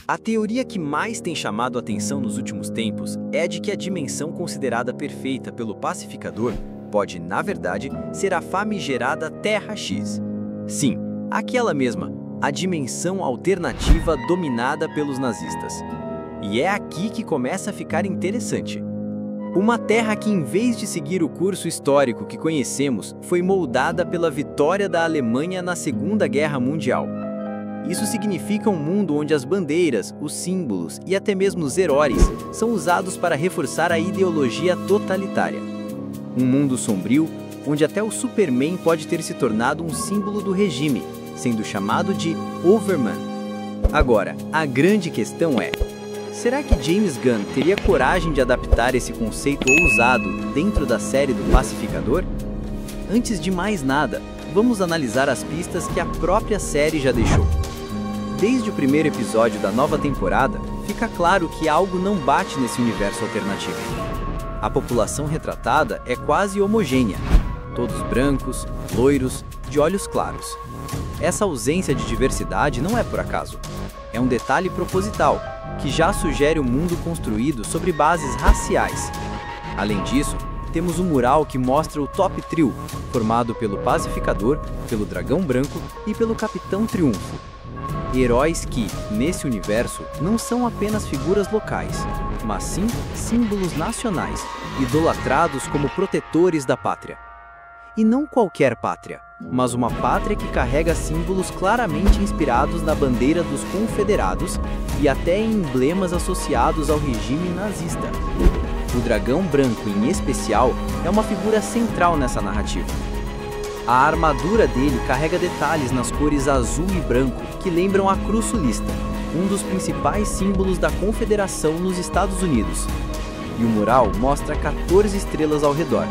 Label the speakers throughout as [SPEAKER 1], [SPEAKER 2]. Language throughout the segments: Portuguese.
[SPEAKER 1] A teoria que mais tem chamado a atenção nos últimos tempos é a de que a dimensão considerada perfeita pelo pacificador pode, na verdade, ser a famigerada Terra X. Sim, aquela mesma, a dimensão alternativa dominada pelos nazistas. E é aqui que começa a ficar interessante. Uma terra que, em vez de seguir o curso histórico que conhecemos, foi moldada pela vitória da Alemanha na Segunda Guerra Mundial. Isso significa um mundo onde as bandeiras, os símbolos e até mesmo os heróis são usados para reforçar a ideologia totalitária. Um mundo sombrio, onde até o Superman pode ter se tornado um símbolo do regime, sendo chamado de Overman. Agora, a grande questão é: será que James Gunn teria coragem de adaptar esse conceito ousado dentro da série do Pacificador? Antes de mais nada, vamos analisar as pistas que a própria série já deixou. Desde o primeiro episódio da nova temporada, fica claro que algo não bate nesse universo alternativo. A população retratada é quase homogênea, todos brancos, loiros, de olhos claros. Essa ausência de diversidade não é por acaso. É um detalhe proposital, que já sugere um mundo construído sobre bases raciais. Além disso, temos um mural que mostra o Top Trio, formado pelo Pacificador, pelo Dragão Branco e pelo Capitão Triunfo. Heróis que, nesse universo, não são apenas figuras locais, mas sim símbolos nacionais, idolatrados como protetores da pátria. E não qualquer pátria, mas uma pátria que carrega símbolos claramente inspirados na bandeira dos confederados e até em emblemas associados ao regime nazista. O Dragão Branco, em especial, é uma figura central nessa narrativa. A armadura dele carrega detalhes nas cores azul e branco que lembram a cruz sulista, um dos principais símbolos da Confederação nos Estados Unidos. E o mural mostra 14 estrelas ao redor,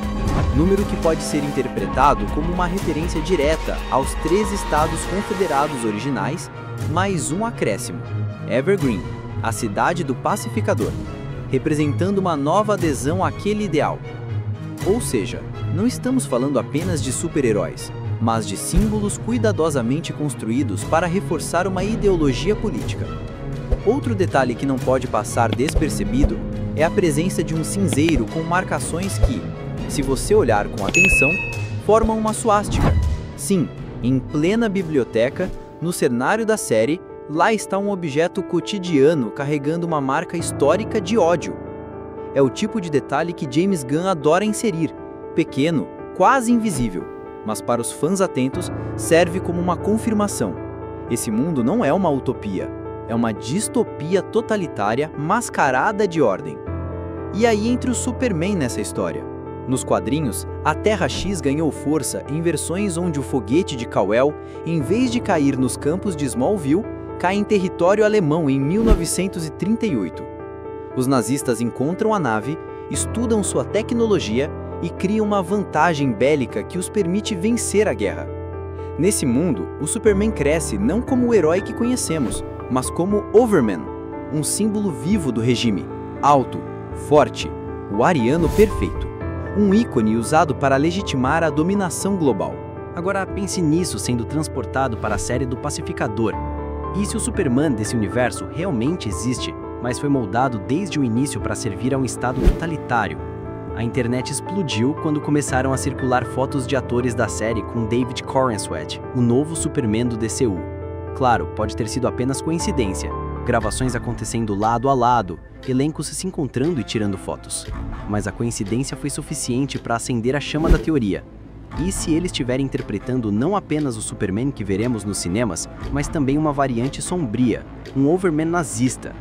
[SPEAKER 1] número que pode ser interpretado como uma referência direta aos 3 estados confederados originais, mais um acréscimo, Evergreen, a cidade do pacificador, representando uma nova adesão àquele ideal. Ou seja, não estamos falando apenas de super-heróis, mas de símbolos cuidadosamente construídos para reforçar uma ideologia política. Outro detalhe que não pode passar despercebido é a presença de um cinzeiro com marcações que, se você olhar com atenção, formam uma suástica. Sim, em plena biblioteca, no cenário da série, lá está um objeto cotidiano carregando uma marca histórica de ódio. É o tipo de detalhe que James Gunn adora inserir, pequeno, quase invisível, mas para os fãs atentos serve como uma confirmação. Esse mundo não é uma utopia, é uma distopia totalitária mascarada de ordem. E aí entra o Superman nessa história. Nos quadrinhos, a Terra X ganhou força em versões onde o foguete de Kal-El, em vez de cair nos campos de Smallville, cai em território alemão em 1938. Os nazistas encontram a nave, estudam sua tecnologia e criam uma vantagem bélica que os permite vencer a guerra. Nesse mundo, o Superman cresce não como o herói que conhecemos, mas como Overman, um símbolo vivo do regime, alto, forte, o ariano perfeito, um ícone usado para legitimar a dominação global.
[SPEAKER 2] Agora pense nisso sendo transportado para a série do Pacificador. E se o Superman desse universo realmente existe, mas foi moldado desde o início para servir a um estado totalitário? A internet explodiu quando começaram a circular fotos de atores da série com David Corenswet, o novo Superman do DCU. Claro, pode ter sido apenas coincidência, gravações acontecendo lado a lado, elencos se encontrando e tirando fotos. Mas a coincidência foi suficiente para acender a chama da teoria. E se ele estiver interpretando não apenas o Superman que veremos nos cinemas, mas também uma variante sombria, um Overman nazista?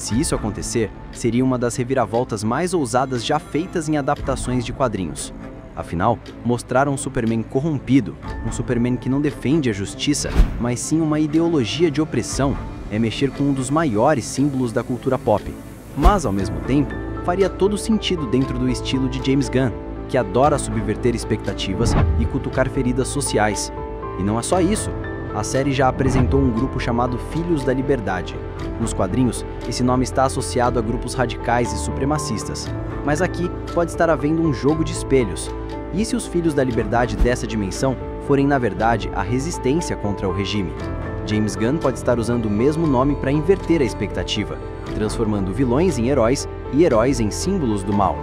[SPEAKER 2] Se isso acontecer, seria uma das reviravoltas mais ousadas já feitas em adaptações de quadrinhos. Afinal, mostrar um Superman corrompido, um Superman que não defende a justiça, mas sim uma ideologia de opressão, é mexer com um dos maiores símbolos da cultura pop. Mas, ao mesmo tempo, faria todo sentido dentro do estilo de James Gunn, que adora subverter expectativas e cutucar feridas sociais. E não é só isso. A série já apresentou um grupo chamado Filhos da Liberdade. Nos quadrinhos, esse nome está associado a grupos radicais e supremacistas. Mas aqui pode estar havendo um jogo de espelhos. E se os Filhos da Liberdade dessa dimensão forem, na verdade, a resistência contra o regime? James Gunn pode estar usando o mesmo nome para inverter a expectativa, transformando vilões em heróis e heróis em símbolos do mal.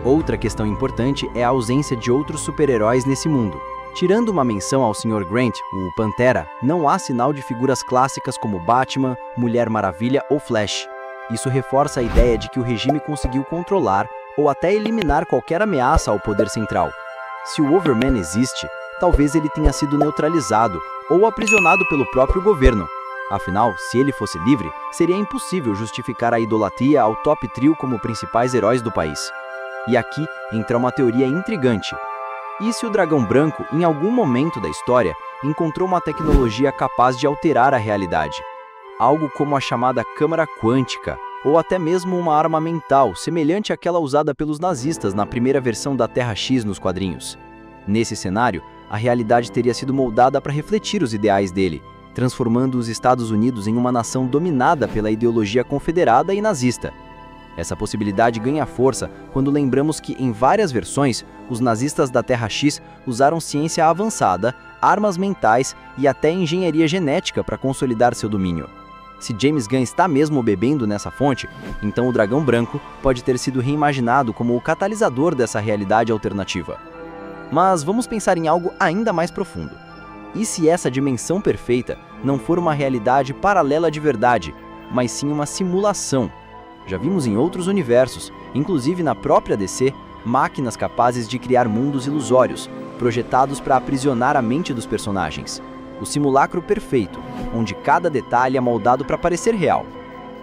[SPEAKER 2] Outra questão importante é a ausência de outros super-heróis nesse mundo. Tirando uma menção ao Sr. Grant, o Pantera, não há sinal de figuras clássicas como Batman, Mulher Maravilha ou Flash. Isso reforça a ideia de que o regime conseguiu controlar ou até eliminar qualquer ameaça ao poder central. Se o Overman existe, talvez ele tenha sido neutralizado ou aprisionado pelo próprio governo. Afinal, se ele fosse livre, seria impossível justificar a idolatria ao top trio como principais heróis do país. E aqui entra uma teoria intrigante. E se o Dragão Branco, em algum momento da história, encontrou uma tecnologia capaz de alterar a realidade? Algo como a chamada câmara quântica, ou até mesmo uma arma mental, semelhante àquela usada pelos nazistas na primeira versão da Terra X nos quadrinhos. Nesse cenário, a realidade teria sido moldada para refletir os ideais dele, transformando os Estados Unidos em uma nação dominada pela ideologia confederada e nazista. Essa possibilidade ganha força quando lembramos que, em várias versões, os nazistas da Terra X usaram ciência avançada, armas mentais e até engenharia genética para consolidar seu domínio. Se James Gunn está mesmo bebendo nessa fonte, então o Dragão Branco pode ter sido reimaginado como o catalisador dessa realidade alternativa. Mas vamos pensar em algo ainda mais profundo. E se essa dimensão perfeita não for uma realidade paralela de verdade, mas sim uma simulação? Já vimos em outros universos, inclusive na própria DC, máquinas capazes de criar mundos ilusórios, projetados para aprisionar a mente dos personagens. O simulacro perfeito, onde cada detalhe é moldado para parecer real.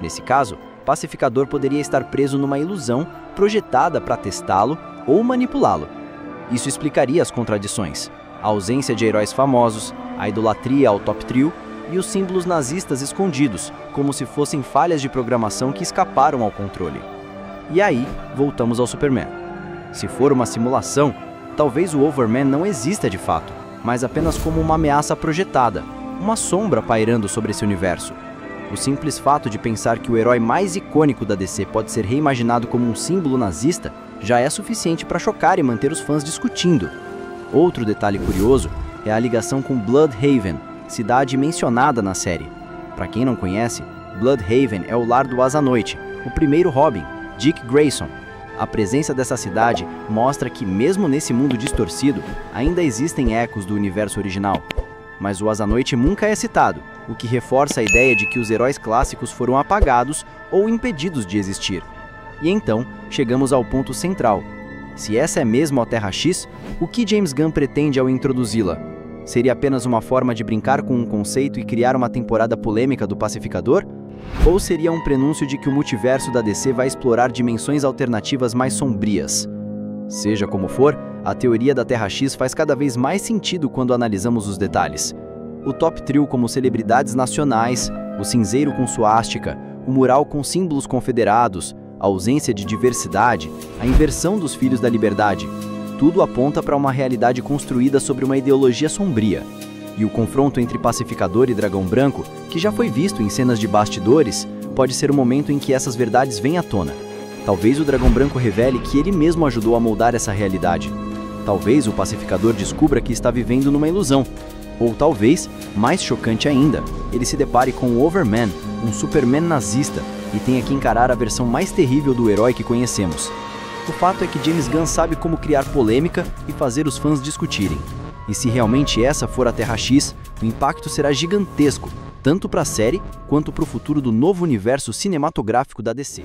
[SPEAKER 2] Nesse caso, Pacificador poderia estar preso numa ilusão projetada para testá-lo ou manipulá-lo. Isso explicaria as contradições, a ausência de heróis famosos, a idolatria ao top trio e os símbolos nazistas escondidos, como se fossem falhas de programação que escaparam ao controle. E aí, voltamos ao Superman. Se for uma simulação, talvez o Overman não exista de fato, mas apenas como uma ameaça projetada, uma sombra pairando sobre esse universo. O simples fato de pensar que o herói mais icônico da DC pode ser reimaginado como um símbolo nazista já é suficiente para chocar e manter os fãs discutindo. Outro detalhe curioso é a ligação com Blüdhaven, cidade mencionada na série. Para quem não conhece, Blüdhaven é o lar do Asa-Noite, o primeiro Robin, Dick Grayson. A presença dessa cidade mostra que, mesmo nesse mundo distorcido, ainda existem ecos do universo original. Mas o Asa-Noite nunca é citado, o que reforça a ideia de que os heróis clássicos foram apagados ou impedidos de existir. E então, chegamos ao ponto central. Se essa é mesmo a Terra X, o que James Gunn pretende ao introduzi-la? Seria apenas uma forma de brincar com um conceito e criar uma temporada polêmica do Pacificador? Ou seria um prenúncio de que o multiverso da DC vai explorar dimensões alternativas mais sombrias? Seja como for, a teoria da Terra X faz cada vez mais sentido quando analisamos os detalhes. O top trio como celebridades nacionais, o cinzeiro com suástica, o mural com símbolos confederados, a ausência de diversidade, a inversão dos Filhos da Liberdade, tudo aponta para uma realidade construída sobre uma ideologia sombria. E o confronto entre Pacificador e Dragão Branco, que já foi visto em cenas de bastidores, pode ser o momento em que essas verdades vêm à tona. Talvez o Dragão Branco revele que ele mesmo ajudou a moldar essa realidade. Talvez o Pacificador descubra que está vivendo numa ilusão. Ou talvez, mais chocante ainda, ele se depare com o Overman, um Superman nazista, e tenha que encarar a versão mais terrível do herói que conhecemos. O fato é que James Gunn sabe como criar polêmica e fazer os fãs discutirem. E se realmente essa for a Terra X, o impacto será gigantesco, tanto para a série quanto para o futuro do novo universo cinematográfico da DC.